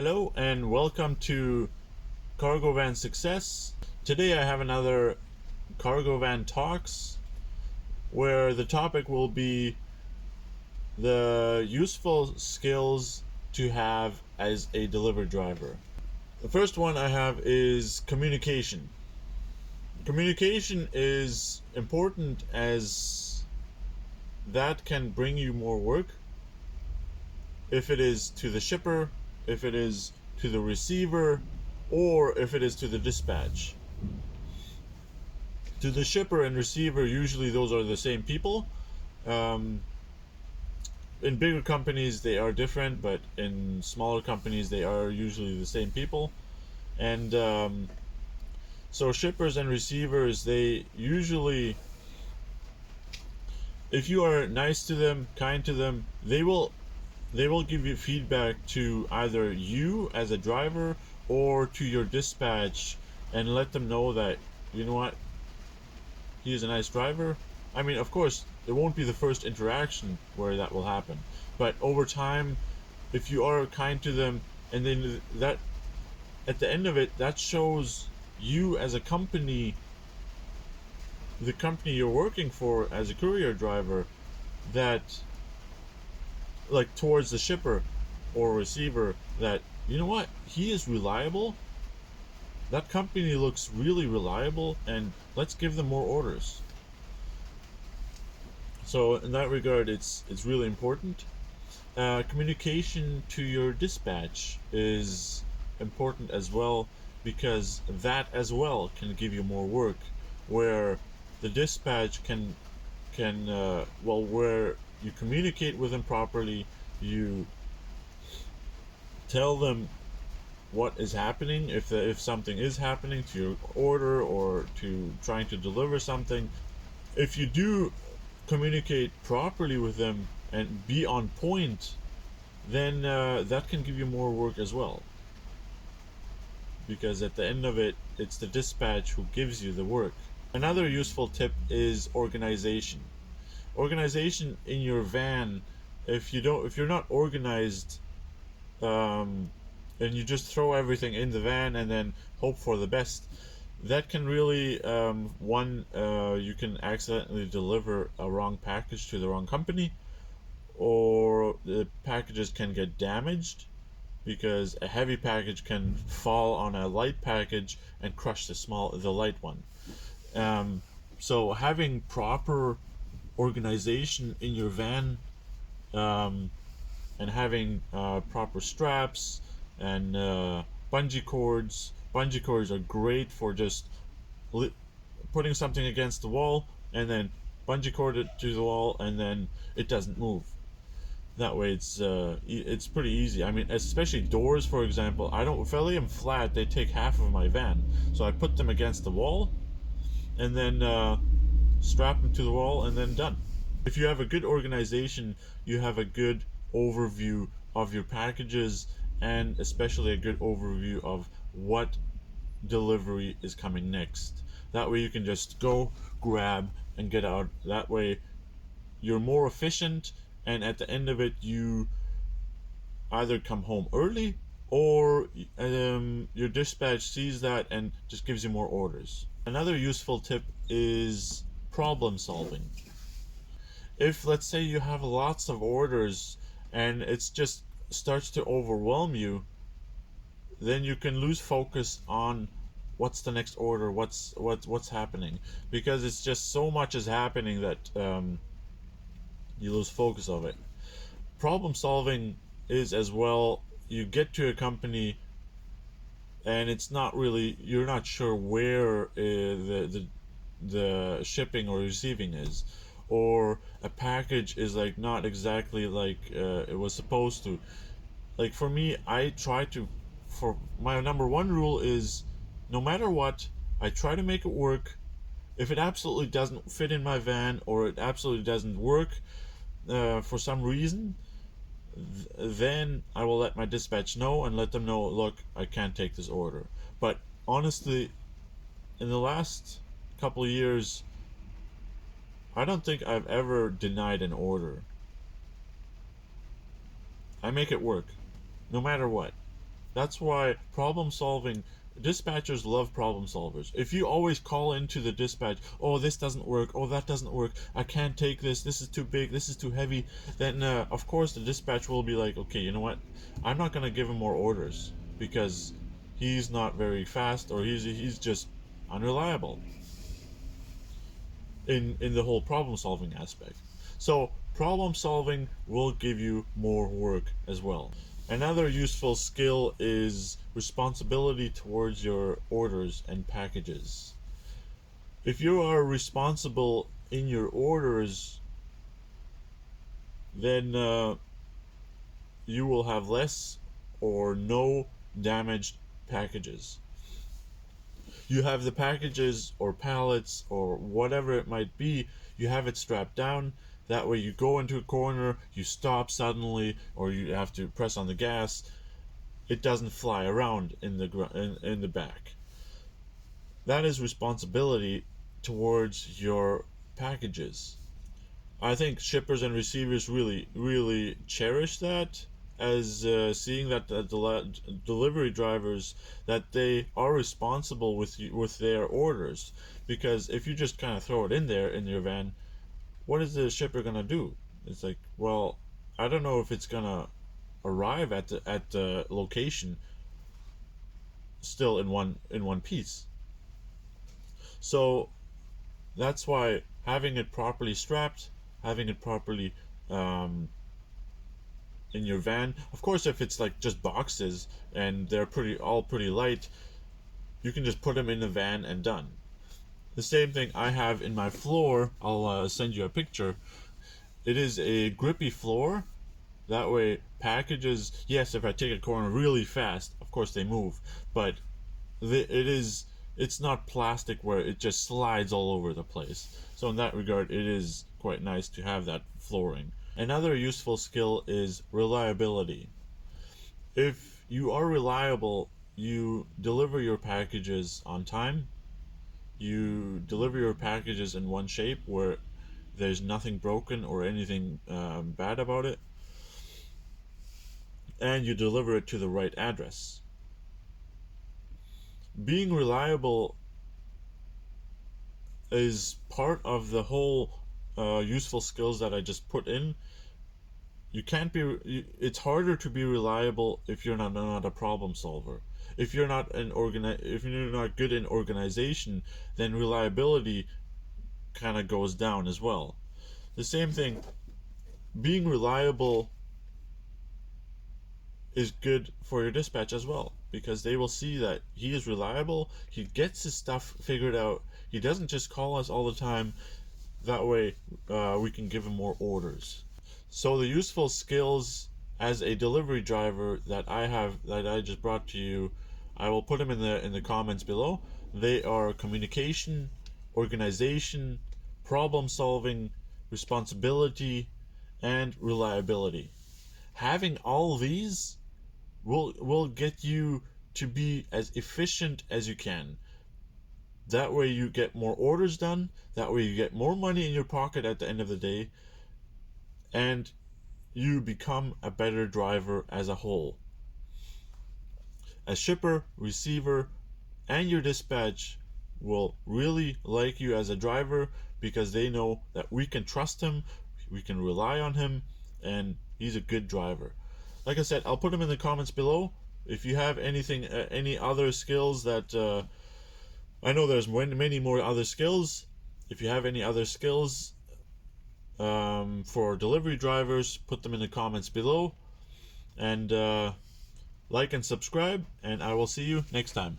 Hello and welcome to Cargo Van Success. Today I have another Cargo Van Talks where the topic will be the useful skills to have as a delivery driver. The first one I have is communication. Communication is important as that can bring you more work if it is to the shipper, if it is to the receiver, or if it is to the dispatch. To the shipper and receiver, usually those are the same people. Um, in bigger companies, they are different, but in smaller companies, they are usually the same people. And so, shippers and receivers, they usually, if you are nice to them, kind to them, they will give you feedback to either you as a driver or to your dispatch and let them know that, you know what, he is a nice driver. I mean, of course, it won't be the first interaction where that will happen, but over time, if you are kind to them, and then that at the end of it, that shows you as a company, the company you're working for as a courier driver, that like towards the shipper or receiver, that you know what, he is reliable. That company looks really reliable, and let's give them more orders. So in that regard, it's really important. Communication to your dispatch is important as well, because that as well can give you more work. Where the dispatch where you communicate with them properly, you tell them what is happening, if something is happening to your order or to trying to deliver something. If you do communicate properly with them and be on point, then that can give you more work as well. Because at the end of it, it's the dispatch who gives you the work. Another useful tip is organization. Organization in your van. If you're not organized, um, and you just throw everything in the van and then hope for the best, that can really you can accidentally deliver a wrong package to the wrong company, or the packages can get damaged because a heavy package can fall on a light package and crush the light one. Um, so having proper organization in your van, um, and having proper straps and bungee cords. Bungee cords are great for just li- putting something against the wall and then bungee cord it to the wall, and then it doesn't move. That way, it's pretty easy. I mean, especially doors, for example. I don't If I lay them flat, they take half of my van. So I put them against the wall, and then strap them to the wall, and then done. If you have a good organization, you have a good overview of your packages, and especially a good overview of what delivery is coming next. That way you can just go, grab, and get out. That way you're more efficient, and at the end of it, you either come home early, or your dispatch sees that and just gives you more orders. Another useful tip is problem solving. If, let's say, you have lots of orders and it's just starts to overwhelm you, then you can lose focus on what's the next order, what's happening, because it's just so much is happening that you lose focus of it. Problem solving is as well, you get to a company and it's not really, you're not sure where the shipping or receiving is, or a package is like not exactly like it was supposed to. Like for me, I try to, for my number one rule is, no matter what, I try to make it work. If it absolutely doesn't fit in my van, or it absolutely doesn't work for some reason, then I will let my dispatch know and let them know, look, I can't take this order. But honestly, in the last couple of years, I don't think I've ever denied an order. I make it work, no matter what. That's why problem solving, dispatchers love problem solvers. If you always call into the dispatch, oh, this doesn't work, oh, that doesn't work, I can't take this is too big, this is too heavy, then of course the dispatch will be like, okay, you know what, I'm not going to give him more orders because he's not very fast, or he's just unreliable in the whole problem solving aspect. So problem solving will give you more work as well. Another useful skill is responsibility towards your orders and packages. If you are responsible in your orders, then you will have less or no damaged packages. You have the packages or pallets or whatever it might be, you have it strapped down. That way you go into a corner, you stop suddenly, or you have to press on the gas. It doesn't fly around in the back. That is responsibility towards your packages. I think shippers and receivers really cherish that, as seeing that the delivery drivers, that they are responsible with their orders. Because if you just kind of throw it in there in your van, what is the shipper gonna do? It's like, well, I don't know if it's gonna arrive at the location still in one piece. So that's why having it properly strapped, having it properly in your van. Of course, if it's like just boxes and they're pretty light, you can just put them in the van and done. The same thing I have in my floor. I'll send you a picture. It is a grippy floor. That way, packages. Yes, if I take a corner really fast, of course they move, but it's not plastic where it just slides all over the place. So in that regard, it is quite nice to have that flooring. Another useful skill is reliability. If you are reliable, you deliver your packages on time, you deliver your packages in one shape where there's nothing broken or anything bad about it, and you deliver it to the right address. Being reliable is part of the whole useful skills that I just put in. You can't be. It's harder to be reliable if you're not a problem solver. If you're not if you're not good in organization, then reliability kind of goes down as well. The same thing. Being reliable is good for your dispatch as well, because they will see that he is reliable, he gets his stuff figured out, he doesn't just call us all the time. That way we can give him more orders. So the useful skills as a delivery driver that I just brought to you, I will put them in the comments below. They are communication, organization, problem solving, responsibility, and reliability. Having all these will get you to be as efficient as you can. That way you get more orders done, that way you get more money in your pocket at the end of the day, and you become a better driver as a whole. A shipper, receiver, and your dispatch will really like you as a driver because they know that we can trust him, we can rely on him, and he's a good driver. Like I said, I'll put them in the comments below. If you have anything, any other skills that I know there's many more other skills. If you have any other skills for delivery drivers, put them in the comments below. And like and subscribe, and I will see you next time.